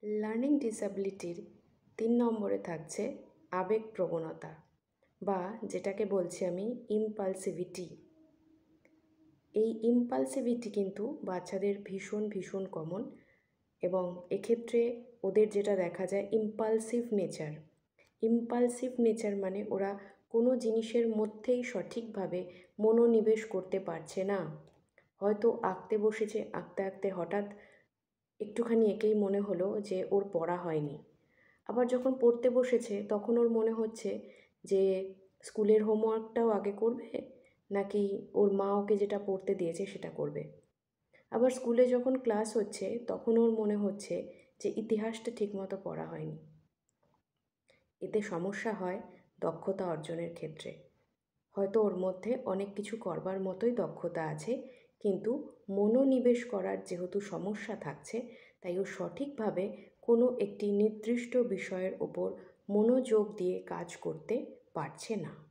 Learning ডিসএবিলিটির ৩ নম্বরে থাকছে আবেগপ্রবণতা বা যেটাকে বলছি আমি ইম্পালসিভিটি। এই ইম্পালসিভিটি কিন্তু বাচ্চাদের ভীষণ কমন এবং এক্ষেত্রে ওদের যেটা দেখা যায় ইম্পালসিভ নেচার মানে ওরা কোনো জিনিসের মধ্যেই সঠিকভাবে মনোনিবেশ করতে পারছে না। হয়তো আঁকতে বসেছে, আঁকতে হঠাৎ একটুখানি এঁকেই মনে হলো যে ওর পড়া হয়নি। আবার যখন পড়তে বসেছে তখন ওর মনে হচ্ছে যে স্কুলের হোমওয়ার্কটাও আগে করবে নাকি ওর মা ওকে যেটা পড়তে দিয়েছে সেটা করবে। আবার স্কুলে যখন ক্লাস হচ্ছে তখন ওর মনে হচ্ছে যে ইতিহাসটা ঠিকমতো পড়া হয়নি। এতে সমস্যা হয় দক্ষতা অর্জনের ক্ষেত্রে। হয়তো ওর মধ্যে অনেক কিছু করবার মতোই দক্ষতা আছে, কিন্তু মনোনিবেশ করার যেহেতু সমস্যা থাকছে তাই ও সঠিকভাবে কোনো একটি নির্দিষ্ট বিষয়ের ওপর মনোযোগ দিয়ে কাজ করতে পারছে না।